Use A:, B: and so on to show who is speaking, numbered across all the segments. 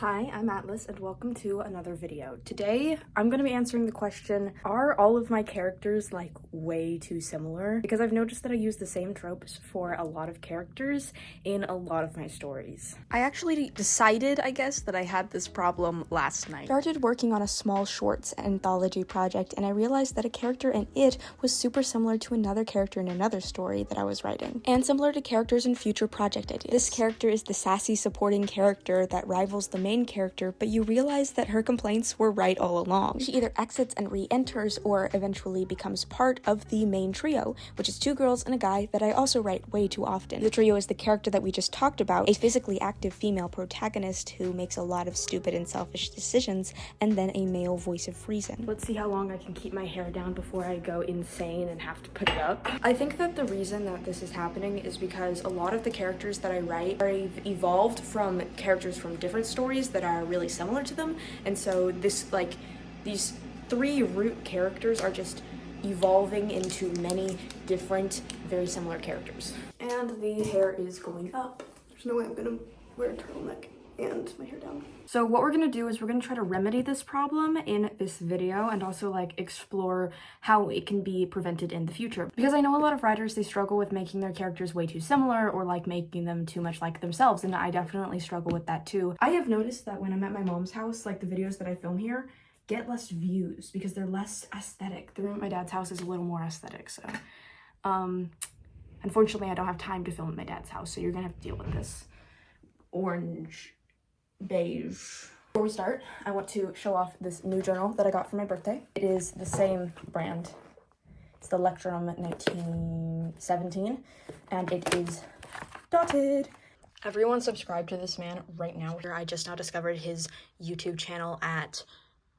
A: Hi, I'm Atlas and welcome to another video. Today, I'm going to be answering the question, are all of my characters like way too similar? Because I've noticed that I use the same tropes for a lot of characters in a lot of my stories. I actually decided, I guess, that I had this problem last night. I started working on a small shorts anthology project and I realized that a character in it was super similar to another character in another story that I was writing, and similar to characters in future project ideas. This character is the sassy supporting character that rivals the main character, but you realize that her complaints were right all along. She either exits and re-enters or eventually becomes part of the main trio, which is two girls and a guy that I also write way too often. The trio is the character that we just talked about, a physically active female protagonist who makes a lot of stupid and selfish decisions, and then a male voice of reason. Let's see how long I can keep my hair down before I go insane and have to put it up. I think that the reason that this is happening is because a lot of the characters that I write are evolved from characters from different stories that are really similar to them, and so these three root characters are just evolving into many different very similar characters. And the hair is going up. There's no way I'm gonna wear a turtleneck and my hair down. So what we're gonna do is we're gonna try to remedy this problem in this video and also explore how it can be prevented in the future. Because I know a lot of writers, they struggle with making their characters way too similar or making them too much like themselves, and I definitely struggle with that too. I have noticed that when I'm at my mom's house, the videos that I film here get less views because they're less aesthetic. The room at my dad's house is a little more aesthetic, so unfortunately I don't have time to film at my dad's house, so you're gonna have to deal with this. Orange. Beige. Before we start, I want to show off this new journal that I got for my birthday. It is the same brand. It's the Lectrum 1917, and it is dotted. Everyone subscribe to this man right now. I just now discovered his YouTube channel at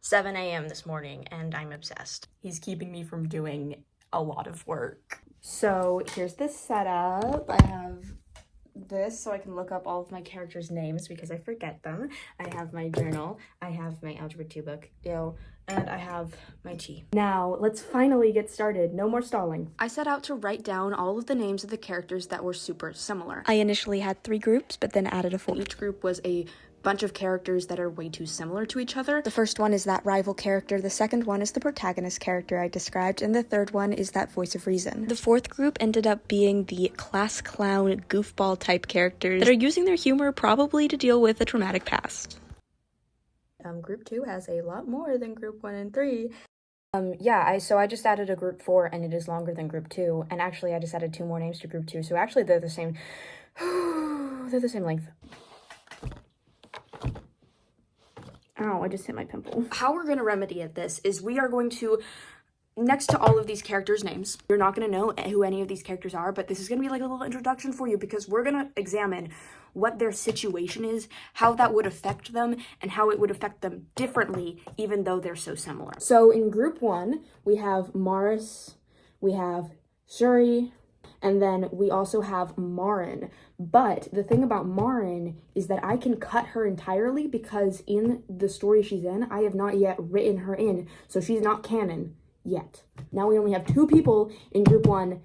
A: 7 a.m. this morning, and I'm obsessed. He's keeping me from doing a lot of work. So here's this setup. I have this so I can look up all of my characters' names because I forget them. I have my journal, I have my Algebra 2 book, and I have my tea. Now, let's finally get started. No more stalling. I set out to write down all of the names of the characters that were super similar. I initially had 3 groups, but then added a 4th. Each group was a bunch of characters that are way too similar to each other. The first one is that rival character, the second one is the protagonist character I described, and the third one is that voice of reason. The 4th group ended up being the class clown goofball type characters that are using their humor probably to deal with a traumatic past. Group 2 has a lot more than group 1 and 3. So I just added a group 4 and it is longer than group 2, and actually I just added 2 more names to group 2, so actually they're the same. They're the same length. Ow, I just hit my pimple. How we're gonna remedy this is we are going to, next to all of these characters' names, you're not gonna know who any of these characters are, but this is gonna be a little introduction for you because we're gonna examine what their situation is, how that would affect them, and how it would affect them differently even though they're so similar. So in group 1, we have Morris, we have Shuri, and then we also have Marin. But the thing about Marin is that I can cut her entirely because in the story she's in, I have not yet written her in, so she's not canon yet. Now we only have 2 people in group 1.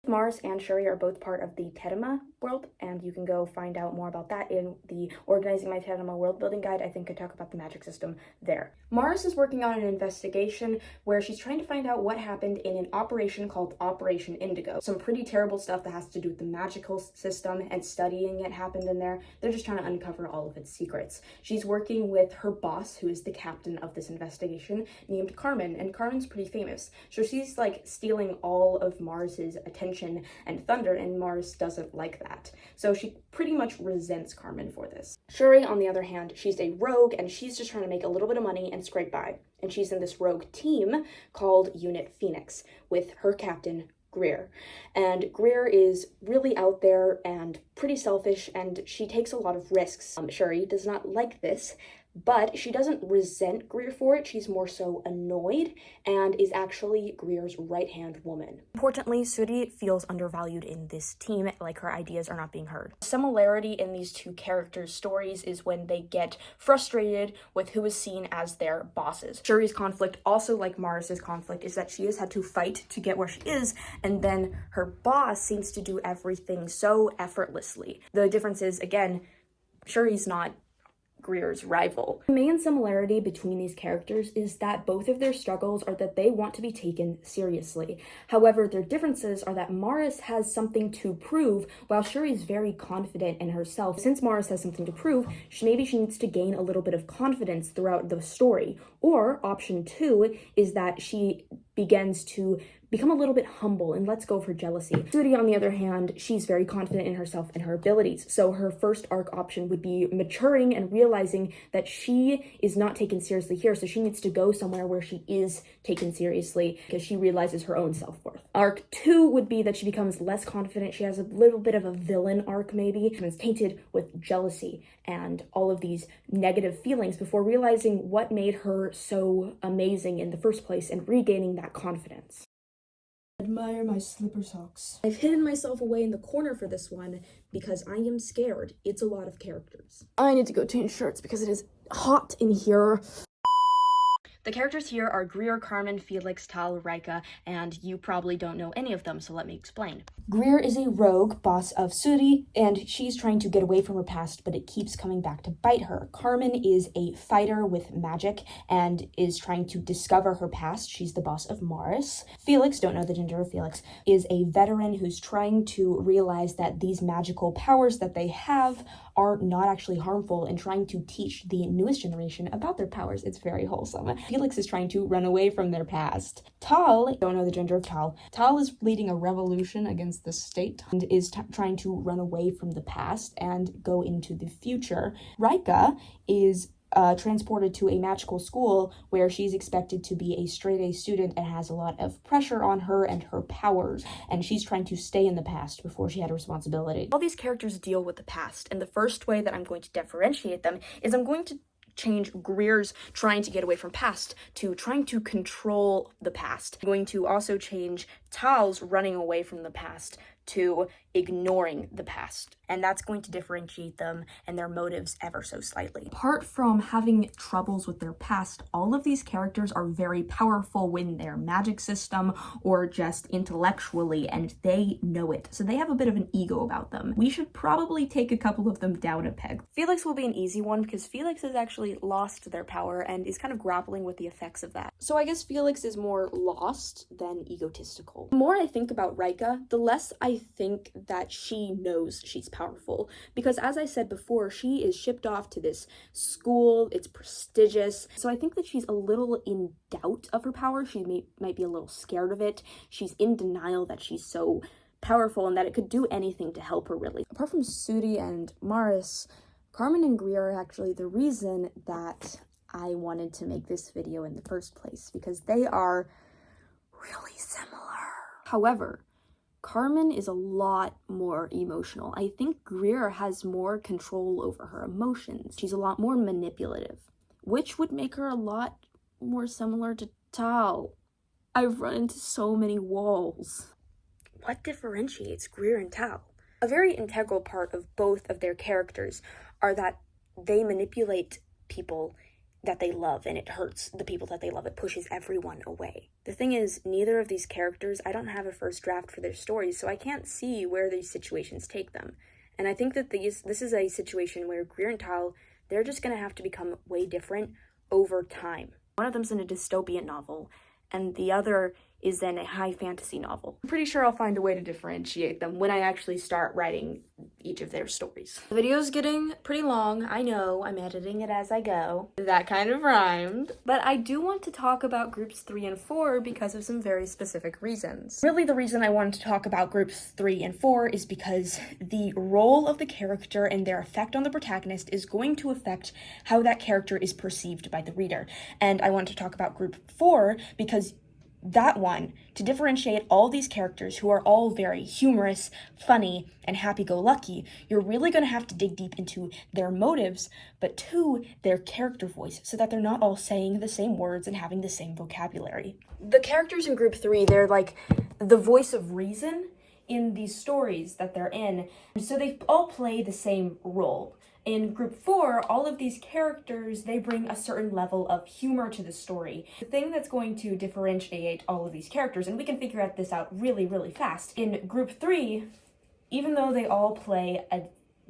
A: Mars and Shuri are both part of the Terema world, and you can go find out more about that in the Organizing My Terema World Building Guide. I think I talk about the magic system there. Mars is working on an investigation where she's trying to find out what happened in an operation called Operation Indigo. Some pretty terrible stuff that has to do with the magical system and studying it happened in there. They're just trying to uncover all of its secrets. She's working with her boss, who is the captain of this investigation, named Carmen, and Carmen's pretty famous. So she's stealing all of Mars's attention and thunder, and Mars doesn't like that. So she pretty much resents Carmen for this. Shuri, on the other hand, she's a rogue, and she's just trying to make a little bit of money and scrape by. And she's in this rogue team called Unit Phoenix with her captain, Greer. And Greer is really out there and pretty selfish, and she takes a lot of risks. Shuri does not like this, but she doesn't resent Greer for it. She's more so annoyed and is actually Greer's right-hand woman. Importantly, Suri feels undervalued in this team, her ideas are not being heard. Similarity in these 2 characters' stories is when they get frustrated with who is seen as their bosses. Shuri's conflict, also like Maris's conflict, is that she has had to fight to get where she is, and then her boss seems to do everything so effortlessly. The difference is, again, Shuri's not Greer's rival. The main similarity between these characters is that both of their struggles are that they want to be taken seriously. However, their differences are that Maris has something to prove, while Shuri's very confident in herself. Since Maris has something to prove, maybe she needs to gain a little bit of confidence throughout the story. Or option 2 is that she begins to become a little bit humble and lets go of her jealousy. Sudi, on the other hand, she's very confident in herself and her abilities. So her first arc option would be maturing and realizing that she is not taken seriously here. So she needs to go somewhere where she is taken seriously because she realizes her own self-worth. Arc 2 would be that she becomes less confident. She has a little bit of a villain arc maybe, and is tainted with jealousy and all of these negative feelings before realizing what made her so amazing in the first place and regaining that confidence.
B: Admire my slipper socks.
A: I've hidden myself away in the corner for this one because I am scared. It's a lot of characters.
B: I need to go change shirts because it is hot in here.
A: The characters here are Greer, Carmen, Felix, Tal, Rika, and you probably don't know any of them, so let me explain.
B: Greer is a rogue boss of Sudi, and she's trying to get away from her past, but it keeps coming back to bite her. Carmen is a fighter with magic and is trying to discover her past. She's the boss of Maris. Felix, don't know the gender of Felix, is a veteran who's trying to realize that these magical powers that they have are not actually harmful and trying to teach the newest generation about their powers. It's very wholesome. Felix is trying to run away from their past. Tal, don't know the gender of Tal. Tal is leading a revolution against the state and is trying to run away from the past and go into the future. Rika is transported to a magical school where she's expected to be a straight-A student and has a lot of pressure on her and her powers, and she's trying to stay in the past before she had a responsibility.
A: All these characters deal with the past, and the first way that I'm going to differentiate them is I'm going to change Greer's trying to get away from past to trying to control the past. I'm going to also change Tal's running away from the past to ignoring the past. And that's going to differentiate them and their motives ever so slightly.
B: Apart from having troubles with their past, all of these characters are very powerful in their magic system or just intellectually, and they know it. So they have a bit of an ego about them. We should probably take a couple of them down a peg.
A: Felix will be an easy one because Felix has actually lost their power and is kind of grappling with the effects of that.
B: So I guess Felix is more lost than egotistical.
A: The more I think about Rika, the less I think that she knows she's powerful. Because as I said before, she is shipped off to this school, it's prestigious. So I think that she's a little in doubt of her power. She might be a little scared of it. She's in denial that she's so powerful and that it could do anything to help her, really.
B: Apart from Sudi and Maris, Carmen and Greer are actually the reason that I wanted to make this video in the first place, because they are really similar. However, Carmen is a lot more emotional. I think Greer has more control over her emotions. She's a lot more manipulative, which would make her a lot more similar to Tal. I've run into so many walls.
A: What differentiates Greer and Tal? A very integral part of both of their characters are that they manipulate people that they love, and it hurts the people that they love. It pushes everyone away. The thing is, neither of these characters, I don't have a first draft for their stories, so I can't see where these situations take them. And I think that this is a situation where Greer and Tal, they're just going to have to become way different over time. One of them's in a dystopian novel, and the other is then a high fantasy novel. I'm pretty sure I'll find a way to differentiate them when I actually start writing each of their stories. The video's getting pretty long. I know, I'm editing it as I go. That kind of rhymed. But I do want to talk about groups 3 and 4 because of some very specific reasons. Really, the reason I wanted to talk about groups 3 and 4 is because the role of the character and their effect on the protagonist is going to affect how that character is perceived by the reader. And I want to talk about group 4 because that one, to differentiate all these characters who are all very humorous, funny, and happy-go-lucky, you're really going to have to dig deep into their motives, but to their character voice, so that they're not all saying the same words and having the same vocabulary. The characters in group 3, they're like the voice of reason in these stories that they're in, so they all play the same role. In group 4, all of these characters, they bring a certain level of humor to the story. The thing that's going to differentiate all of these characters, and we can figure this out really, really fast. In group 3, even though they all play a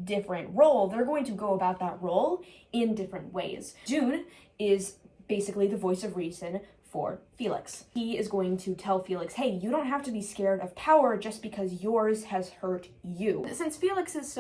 A: different role, they're going to go about that role in different ways. June is basically the voice of reason for Felix. He is going to tell Felix, hey, you don't have to be scared of power just because yours has hurt you. Since Felix is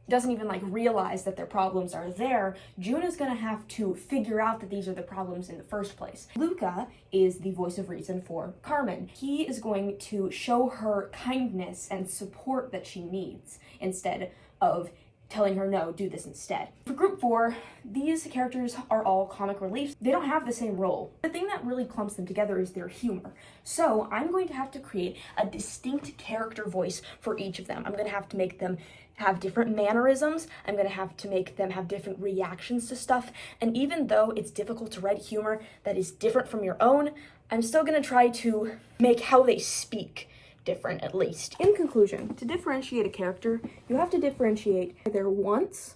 A: doesn't even realize that their problems are there, June is gonna have to figure out that these are the problems in the first place. Luca is the voice of reason for Carmen. He is going to show her kindness and support that she needs instead of telling her, no, do this instead. For group 4, these characters are all comic relief. They don't have the same role. The thing that really clumps them together is their humor. So I'm going to have to create a distinct character voice for each of them. I'm going to have to make them have different mannerisms. I'm going to have to make them have different reactions to stuff. And even though it's difficult to write humor that is different from your own, I'm still going to try to make how they speak different, at least. In conclusion, to differentiate a character, you have to differentiate their wants,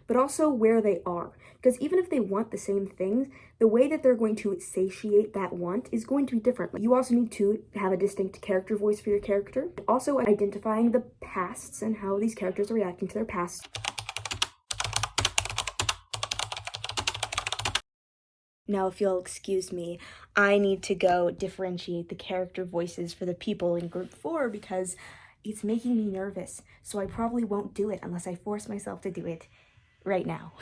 A: but also where they are. Because even if they want the same things, the way that they're going to satiate that want is going to be different. You also need to have a distinct character voice for your character. Also identifying the pasts and how these characters are reacting to their past. Now, if you'll excuse me, I need to go differentiate the character voices for the people in group 4 because it's making me nervous. So I probably won't do it unless I force myself to do it right now.